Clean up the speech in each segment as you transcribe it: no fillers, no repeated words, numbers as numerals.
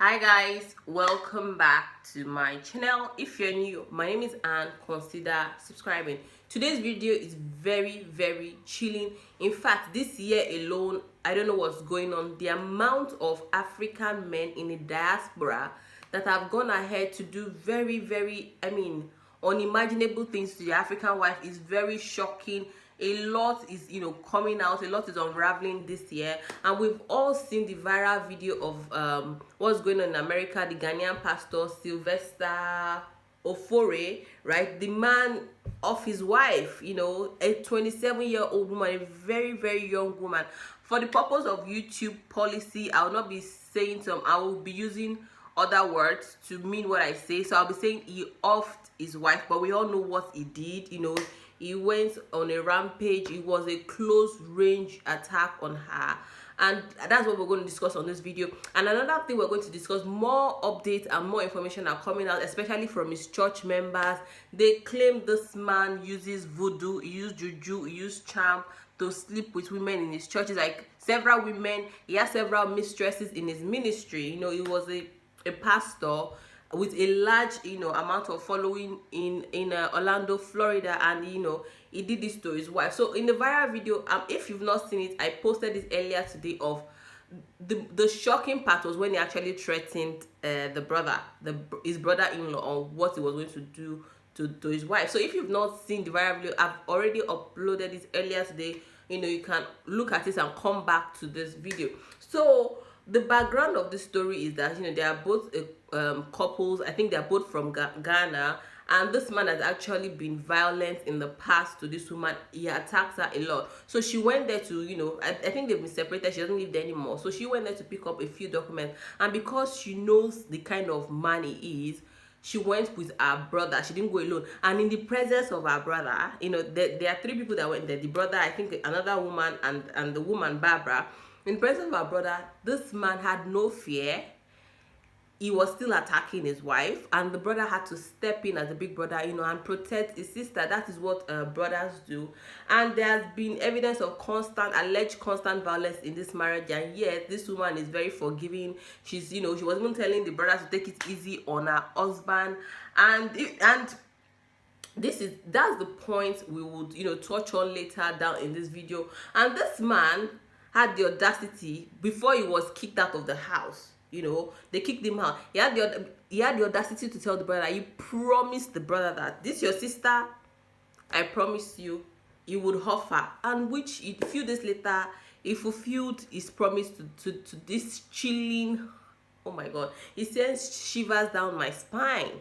Hi guys, welcome back to my channel. If you're new, my name is Anne. Consider subscribing. Today's video is very chilling. In fact, this year alone, I don't know what's going on. The amount of African men in the diaspora that have gone ahead to do very unimaginable things to the African wife is very shocking. A lot is coming out, a lot is unraveling this year, and we've all seen the viral video of what's going on in America. The Ghanaian pastor Sylvester Ofori, right? The man of his wife, a 27-year-old woman, a very young woman. For the purpose of YouTube policy, I will not be saying some, I will be using other words to mean what I say. So I'll be saying he offed his wife, but we all know what he did. He went on a rampage. It was a close range attack on her, and that's what we're going to discuss on this video. And another thing we're going to discuss, more updates and more information are coming out, especially from his church members. They claim this man uses voodoo, he used juju, he used charm to sleep with women in his churches, like several women. He has several mistresses in his ministry. He was a pastor with a large amount of following in Orlando, Florida, and he did this to his wife. So in the viral video, if you've not seen it, I posted this earlier today. Of the shocking part was when he actually threatened his brother-in-law on what he was going to do to his wife. So if you've not seen the viral video, I've already uploaded it earlier today. You can look at it and come back to this video. So the background of this story is that they are both couples. I think they're both from Ghana, and this man has actually been violent in the past to this woman. He attacks her a lot. So she went there to I think they've been separated. She doesn't live there anymore. So she went there to pick up a few documents, and because she knows the kind of man he is, she went with her brother. She didn't go alone. And in the presence of her brother, there are three people that went there. The brother, I think another woman, and the woman, Barbara. In the presence of her brother, this man had no fear. He was still attacking his wife, and the brother had to step in as a big brother, and protect his sister. That is what brothers do. And there has been evidence of alleged constant violence in this marriage, and yet this woman is very forgiving. She's, she was even telling the brother to take it easy on her husband, and that's the point we would touch on later down in this video. And this man had the audacity, before he was kicked out of the house, they kicked him out. He had the audacity to tell the brother, he promised the brother that this your sister, I promised you, he would huff her. And which a few days later, he fulfilled his promise to this chilling. Oh my God, he sends shivers down my spine.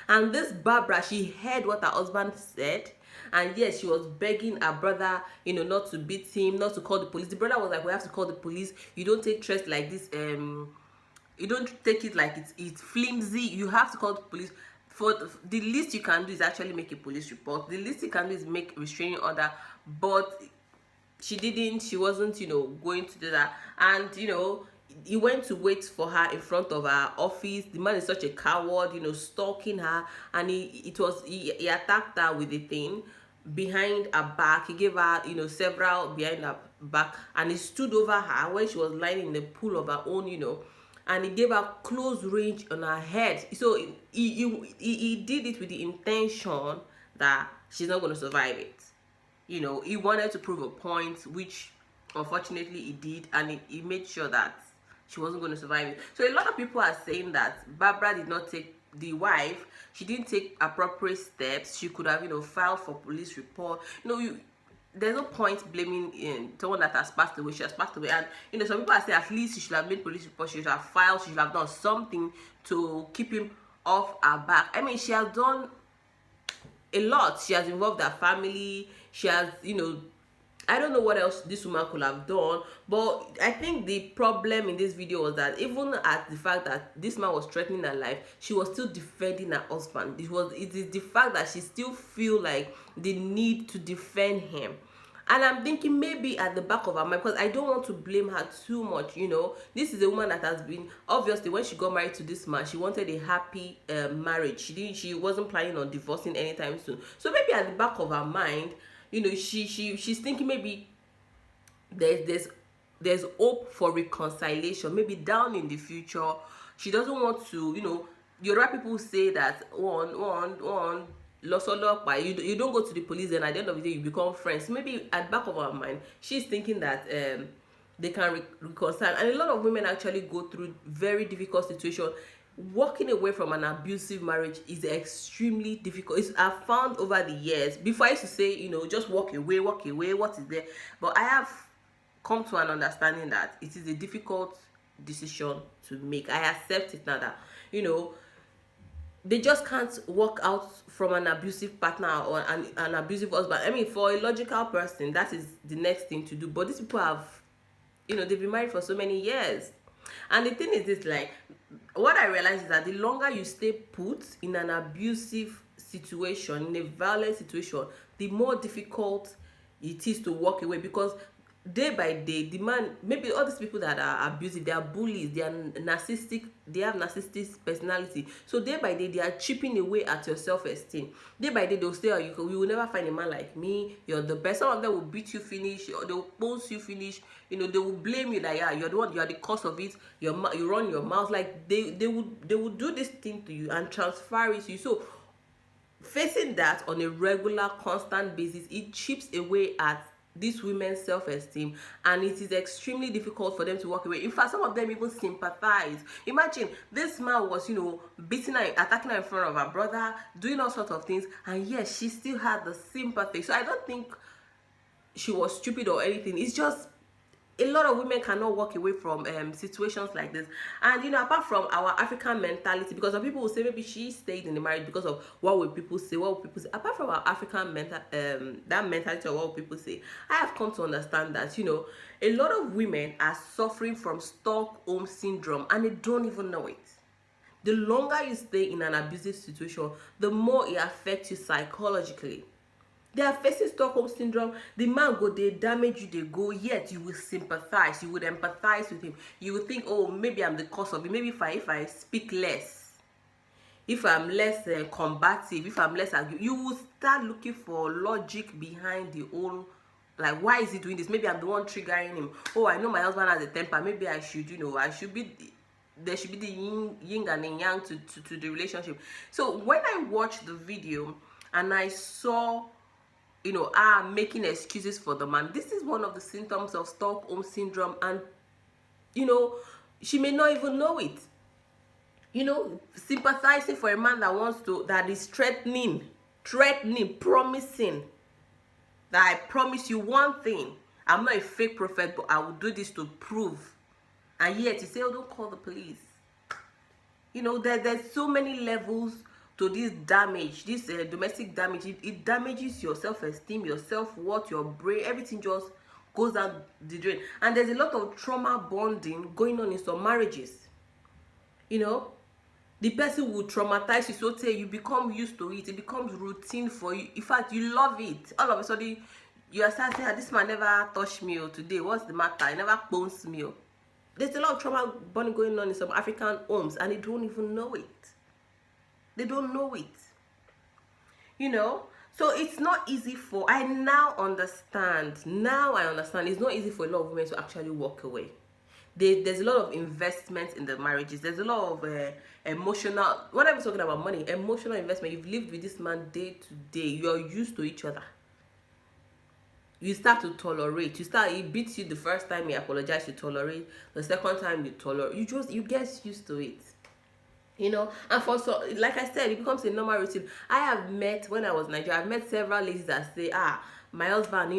And this Barbara, she heard what her husband said, and yes, she was begging her brother, not to beat him, not to call the police. The brother was like, we have to call the police. You don't take threats like this. You don't take it like it's flimsy. You have to call the police. For the least you can do is actually make a police report. The least you can do is make a restraining order. But she didn't. She wasn't, going to do that. And he went to wait for her in front of her office. The man is such a coward, stalking her, and he attacked her with a thing behind her back. He gave her several behind her back, and he stood over her when she was lying in the pool of her own, and he gave her close range on her head. So he did it with the intention that she's not going to survive it. He wanted to prove a point, which unfortunately he did, and he made sure that she wasn't going to survive it. So a lot of people are saying that Barbara did not take, the wife, she didn't take appropriate steps. She could have filed for police report. There's no point blaming someone that has passed away. She has passed away, and some people are saying at least she should have made police report. She should have filed. She should have done something to keep him off her back. I mean, she has done a lot. She has involved her family. She has I don't know what else this woman could have done, but I think the problem in this video was that even at the fact that this man was threatening her life, she was still defending her husband. It is the fact that she still feel like the need to defend him. And I'm thinking maybe at the back of her mind, because I don't want to blame her too much, This is a woman that has been, obviously, when she got married to this man, she wanted a happy marriage. She wasn't planning on divorcing anytime soon. So maybe at the back of her mind, she's thinking maybe there's there's hope for reconciliation, maybe down in the future. She doesn't want to, Yoruba people say that one losolopa, you don't go to the police, and at the end of the day you become friends. Maybe at back of our mind she's thinking that they can reconcile. And a lot of women actually go through very difficult situation. Walking away from an abusive marriage is extremely difficult. I've found over the years, before I used to say, just walk away, what is there, but I have come to an understanding that it is a difficult decision to make. I accept it now that they just can't walk out from an abusive partner or an abusive husband. I mean, for a logical person, that is the next thing to do. But these people have, they've been married for so many years. And the thing is this, like, what I realize is that the longer you stay put in an abusive situation, in a violent situation, the more difficult it is to walk away. Because day by day, the man, maybe all these people that are abusive, they are bullies, they are narcissistic, they have narcissistic personality. So day by day, they are chipping away at your self-esteem. Day by day, they'll say, oh, you will never find a man like me, you're the best. Some of them will beat you finish, or they'll post you finish. They will blame you that, yeah, you're the one, you are the cause of it. You run your mouth. Like they would do this thing to you and transfer it to you. So facing that on a regular, constant basis, it chips away at these women's self-esteem, and it is extremely difficult for them to walk away. In fact, some of them even sympathize. Imagine this man was, beating her, attacking her in front of her brother, doing all sorts of things, and yes, she still had the sympathy. So I don't think she was stupid or anything. It's just a lot of women cannot walk away from situations like this. And apart from our African mentality, because some people will say maybe she stayed in the marriage because of what will people say, apart from our African that mentality of what will people say, I have come to understand that a lot of women are suffering from Stockholm syndrome and they don't even know it. The longer you stay in an abusive situation, the more it affects you psychologically. They are facing Stockholm syndrome. The man go, they damage you, they go, yet you will sympathize, you would empathize with him. You will think, oh, maybe I'm the cause of it. Maybe if I speak less, if I'm less combative, if I'm less arguing, you will start looking for logic behind the whole, like, why is he doing this? Maybe I'm the one triggering him. Oh, I know my husband has a temper. Maybe I should, I should be, there should be the yin and the yang to the relationship. So when I watched the video and I saw making excuses for the man, this is one of the symptoms of Stockholm syndrome. And she may not even know it. Sympathizing for a man that is threatening, promising that I promise you one thing, I'm not a fake prophet, but I will do this to prove. And yet you say, oh, don't call the police. There's so many levels to this damage, this domestic damage. It damages your self-esteem, your self-worth, your brain. Everything just goes down the drain. And there's a lot of trauma bonding going on in some marriages. The person will traumatize you, so say you become used to it. It becomes routine for you. In fact, you love it. All of a sudden, you are starting saying, this man never touched me today. What's the matter? He never bones me. There's a lot of trauma bonding going on in some African homes, and they don't even know it. They don't know it. So it's not easy I now understand. Now I understand. It's not easy for a lot of women to actually walk away. There's a lot of investment in the marriages. There's a lot of emotional, when I'm talking about money, emotional investment. You've lived with this man day to day. You're used to each other. You start to tolerate. He beats you the first time, he apologizes, you tolerate. The second time, you tolerate. You get used to it. And like I said, it becomes a normal routine. I have met, when I was in Nigeria, I've met several ladies that say, my husband,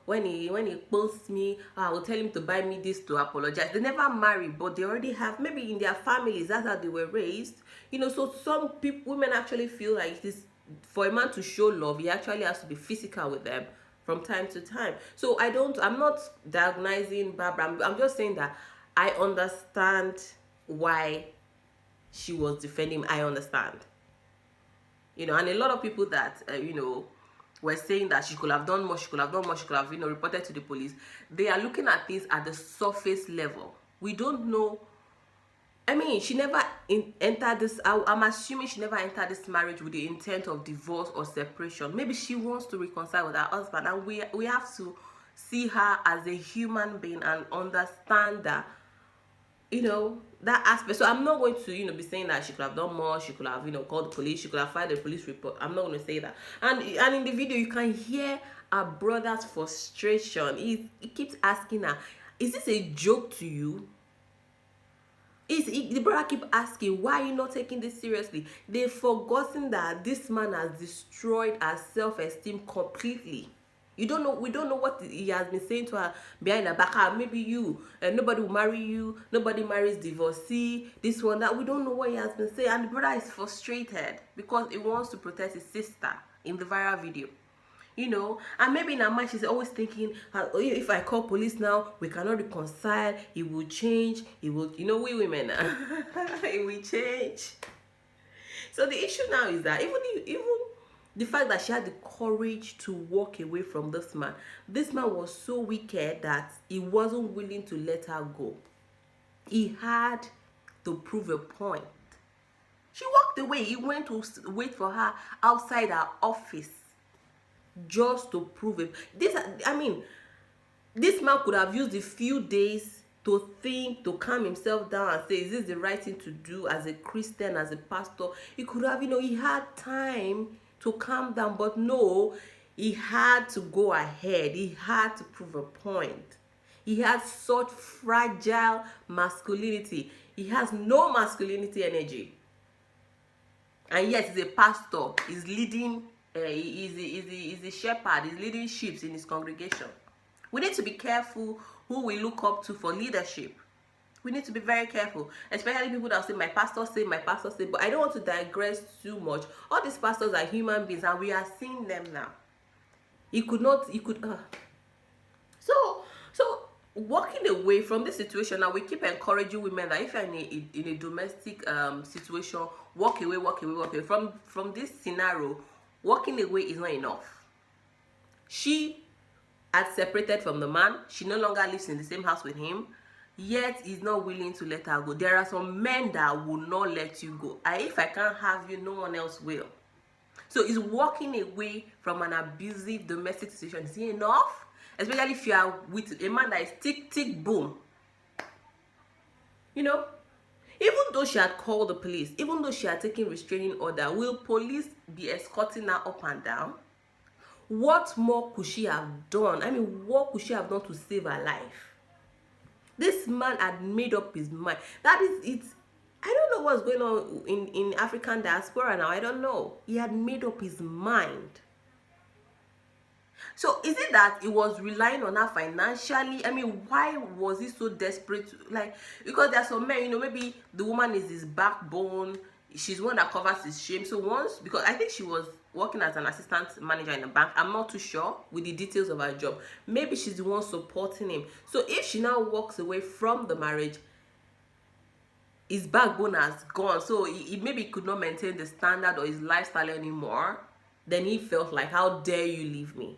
when he posts me, I will tell him to buy me this to apologize. They never marry, but they already have, maybe in their families, that's how they were raised. So some women actually feel like this, for a man to show love, he actually has to be physical with them from time to time. So I'm not diagnosing Barbara. I'm just saying that I understand why she was defending. I understand. And a lot of people that were saying that she could have done more, she could have reported to the police. They are looking at things at the surface level. We don't know. I mean, she never entered this. I'm assuming she never entered this marriage with the intent of divorce or separation. Maybe she wants to reconcile with her husband, and we have to see her as a human being and understand that, that aspect. So I'm not going to, be saying that she could have done more, she could have, called the police, she could have filed a police report. I'm not going to say that. And in the video, you can hear her brother's frustration. He keeps asking her, is this a joke to you? The brother keep asking, why are you not taking this seriously? They've forgotten that this man has destroyed her self-esteem completely. We don't know what he has been saying to her behind her back. Maybe you, nobody will marry you, nobody marries divorcee, this one, that. We don't know what he has been saying. And the brother is frustrated because he wants to protect his sister in the viral video. And maybe in her mind she's always thinking, if I call police now, we cannot reconcile, he will change, he will, we women, it will change. So the issue now is that even the fact that she had the courage to walk away from this man was so wicked that he wasn't willing to let her go. He had to prove a point. She walked away. He went to wait for her outside her office just to prove it. This man could have used a few days to think, to calm himself down and say, is this the right thing to do as a Christian, as a pastor? He could have, he had time to calm down, but no, he had to go ahead. He had to prove a point. He has such fragile masculinity. He has no masculinity energy. And yet he's a pastor. He's leading, he's a shepherd. He's leading sheep in his congregation. We need to be careful who we look up to for leadership. We need to be very careful, especially people that say, my pastor say, my pastor say. But I don't want to digress too much. All these pastors are human beings, and we are seeing them now. So walking away from this situation now, we keep encouraging women that if you're in a domestic situation, walk away. From this scenario, walking away is not enough. She had separated from the man. She no longer lives in the same house with him. Yet he's not willing to let her go. There are some men that will not let you go. If I can't have you, no one else will. So is walking away from an abusive domestic situation, is it enough? Especially if you are with a man that is tick, boom. Even though she had called the police, even though she had taken restraining order, will police be escorting her up and down? What more could she have done? What could she have done to save her life? This man had made up his mind. That is it. I don't know what's going on in African diaspora now. I don't know. He had made up his mind. So is it that he was relying on her financially? Why was he so desperate? Because there are some men, maybe the woman is his backbone. She's one that covers his shame. So because I think she was working as an assistant manager in a bank. I'm not too sure with the details of her job. Maybe she's the one supporting him. So if she now walks away from the marriage, his backbone has gone. So he maybe could not maintain the standard or his lifestyle anymore. Then he felt like, how dare you leave me?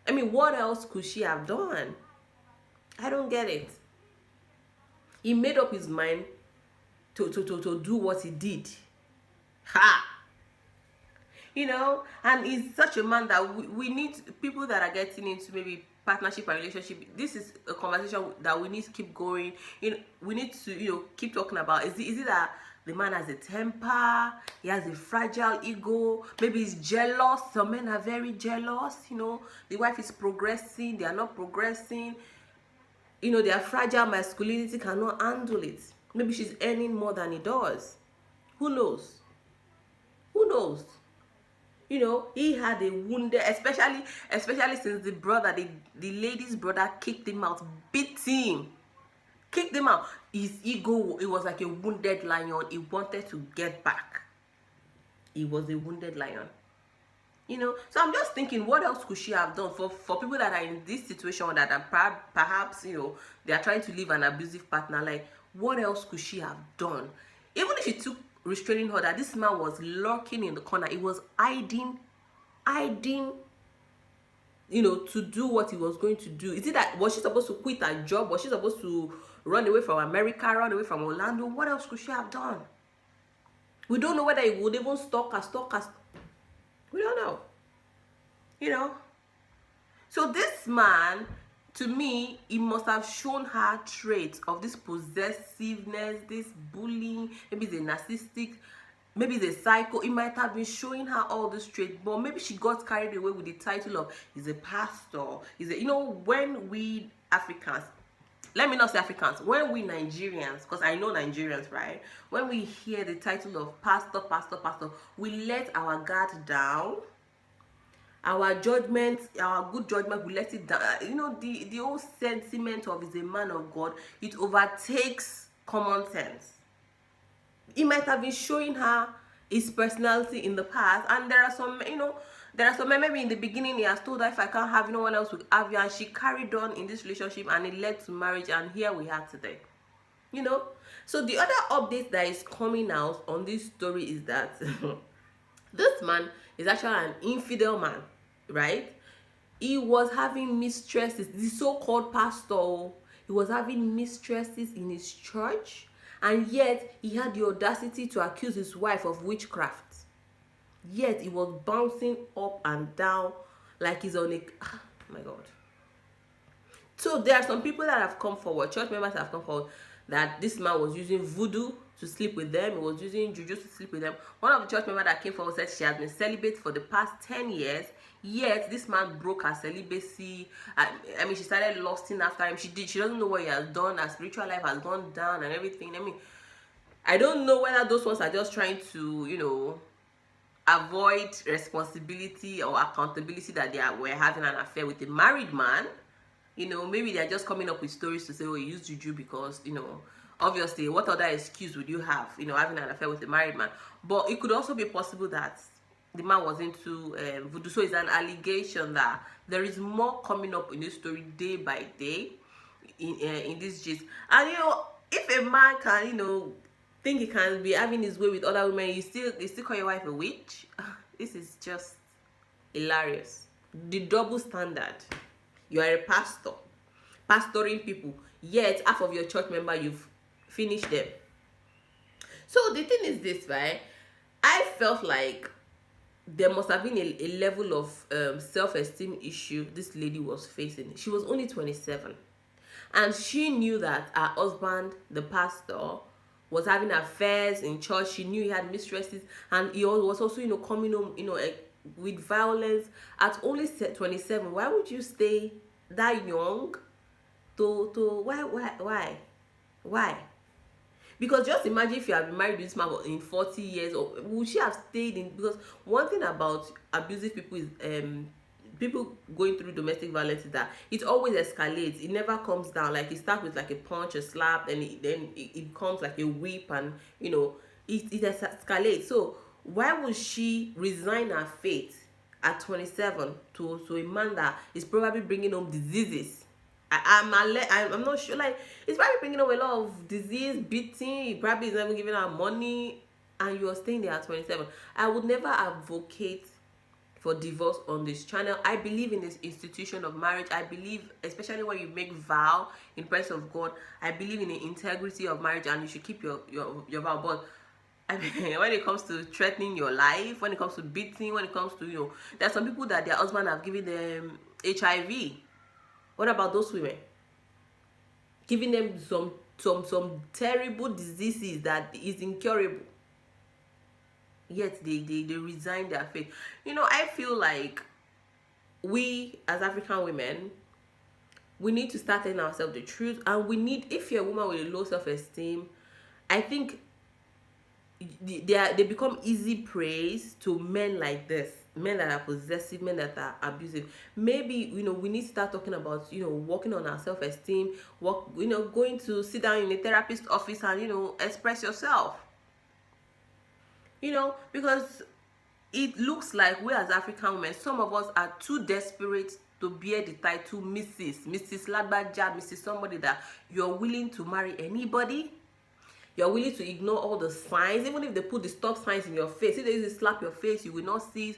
What else could she have done? I don't get it. He made up his mind to do what he did. And he's such a man that we need people that are getting into maybe partnership and relationship. This is a conversation that we need to keep going. We need to keep talking about. Is it that the man has a temper, he has a fragile ego, maybe he's jealous? Some men are very jealous. The wife is progressing, they are not progressing. Their fragile masculinity cannot handle it. Maybe she's earning more than he does. Who knows? He had a wounded, especially since the lady's brother kicked him out, beat him, kicked him out. His ego, it was like a wounded lion. He wanted to get back. He was a wounded lion. So I'm just thinking, what else could she have done for people that are in this situation that are perhaps, they are trying to leave an abusive partner? What else could she have done? Even if she took restraining order, this man was lurking in the corner. He was hiding, to do what he was going to do. Is it that, was she supposed to quit her job? Was she supposed to run away from America, run away from Orlando? What else could she have done? We don't know whether he would even stalk her. We don't know. So this man To me, it must have shown her traits of this possessiveness, this bullying, maybe the narcissistic, maybe the psycho. It might have been showing her all this traits, but maybe she got carried away with the title of is a pastor, is a, when we Africans, let me not say Africans, when we Nigerians, because I know Nigerians, right? When we hear the title of pastor, pastor, pastor, we let our guard down. Our judgment, our good judgment, we let it down. The whole sentiment of is a man of God, it overtakes common sense. It might have been showing her his personality in the past, and there are some, maybe in the beginning he has told her, if I can't have you, no one else will have you, and she carried on in this relationship, and it led to marriage, and here we are today. So the other update that is coming out on this story is that this man is actually an infidel man, right? He was having mistresses, the so-called pastor, he was having mistresses in his church, and yet he had the audacity to accuse his wife of witchcraft. Yet he was bouncing up and down like he's on a oh my God. So there are some people that have come forward, church members have come forward, that this man was using voodoo to sleep with them. He was using juju to sleep with them. One of the church members that came forward said she has been celibate for the past 10 years, yet this man broke her celibacy. She started lusting after him. She doesn't know what he has done. Her spiritual life has gone down and everything. I don't know whether those ones are just trying to, avoid responsibility or accountability that were having an affair with a married man. Maybe they're just coming up with stories to say, oh, he used juju because, obviously, what other excuse would you have, having an affair with a married man? But it could also be possible that the man was into voodoo. So it's an allegation that there is more coming up in this story day by day in this gist. And, if a man can, think he can be having his way with other women, you still call your wife a witch? This is just hilarious. The double standard. You are a pastor, pastoring people, yet half of your church member, you've finished them. So the thing is this, right? I felt like there must have been a level of self-esteem issue this lady was facing. She was only 27. And she knew that her husband, the pastor, was having affairs in church. She knew he had mistresses, and he was also, coming home, with violence at only 27. Why would you stay that young why? Because just imagine if you have been married with this man in 40 years, or would she have stayed in? Because one thing about abusive people is people going through domestic violence is that it always escalates. It never comes down. Like it starts with like a punch, a slap, then it becomes like a whip, and it escalates. So why would she resign her fate at 27 to a man that is probably bringing home diseases? I'm not sure. Like, it's probably bringing home a lot of disease, beating. He probably is never giving her money, and you're staying there at 27. I would never advocate for divorce on this channel. I believe in this institution of marriage. I believe, especially when you make vow in presence of God, I believe in the integrity of marriage, and you should keep your vow. But when it comes to threatening your life, when it comes to beating, when it comes to, there are some people that their husband have given them HIV. What about those women? Giving them some terrible diseases that is incurable. Yet they resign their faith. I feel like we as African women, we need to start telling ourselves the truth, and we need, if you're a woman with a low self-esteem, I think they become easy praise to men like this, men that are possessive, men that are abusive. Maybe we need to start talking about working on our self-esteem, going to sit down in a therapist office and express yourself. Because it looks like we as African women, some of us are too desperate to bear the title Mrs. Ladbaja, Mrs. somebody, that you're willing to marry anybody. You're willing to ignore all the signs, even if they put the stop signs in your face. If they use to slap your face, you will not see it.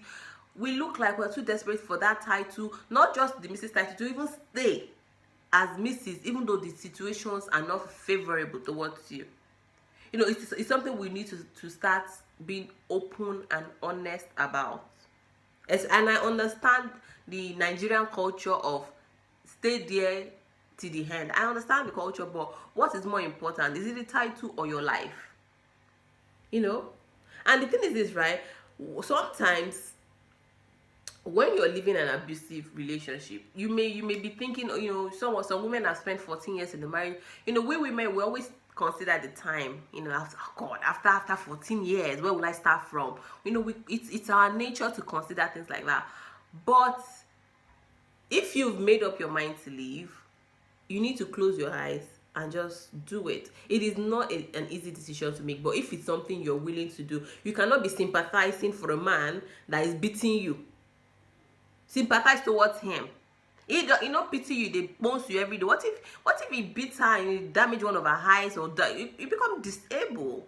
We look like we're too desperate for that title, not just the Mrs. title, to even stay as Mrs., even though the situations are not favorable towards you. It's something we need to start being open and honest about. And I understand the Nigerian culture of stay there to the end. I understand the culture, but what is more important? Is it the title or your life? You know? And the thing is this, right? Sometimes when you're living an abusive relationship, you may be thinking, you know, some women have spent 14 years in the marriage. You know, we women, we always consider the time, you know, after, oh God, after 14 years, where will I start from? You know, it's our nature to consider things like that. But if you've made up your mind to leave, you need to close your eyes and just do it. It is not an easy decision to make, but if it's something you're willing to do, you cannot be sympathizing for a man that is beating you. Sympathize towards him. He not pity you, they bounce you every day. What if he beats her and he damage one of her eyes, or you become disabled?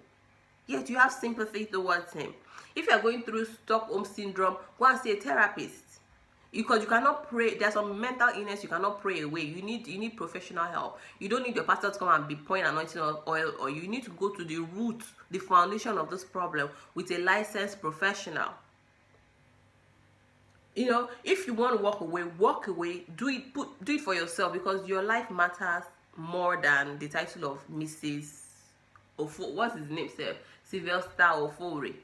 Yet you have sympathy towards him. If you are going through Stockholm syndrome, go and see a therapist. Because you cannot pray. There's some mental illness you cannot pray away. You need professional help. You don't need your pastor to come and be pouring anointing oil, or you need to go to the root, the foundation of this problem with a licensed professional. You know, if you want to walk away. Do it for yourself, because your life matters more than the title of Mrs. What's his name, sir? Sylvester Ofori.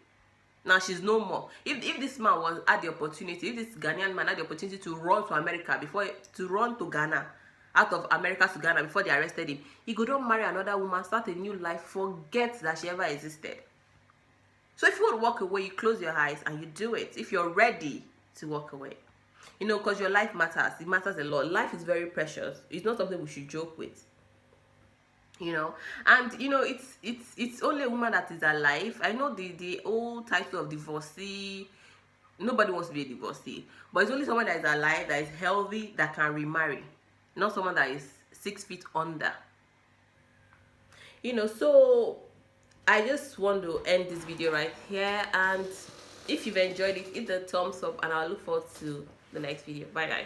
Now she's no more. If this man had the opportunity, if this Ghanaian man had the opportunity to run to America to run to Ghana, out of America to Ghana before they arrested him, he could not marry another woman, start a new life, forget that she ever existed. So if you want to walk away, you close your eyes and you do it. If you're ready to walk away, you know, because your life matters. It matters a lot. Life is very precious. It's not something we should joke with, you know. And you know, it's only a woman that is alive. I know the old title of divorcee, nobody wants to be a divorcee, but it's only someone that is alive, that is healthy, that can remarry, not someone that is 6 feet under, you know. So I just want to end this video right here, and if you've enjoyed it, hit the thumbs up, and I'll look forward to the next video. Bye guys.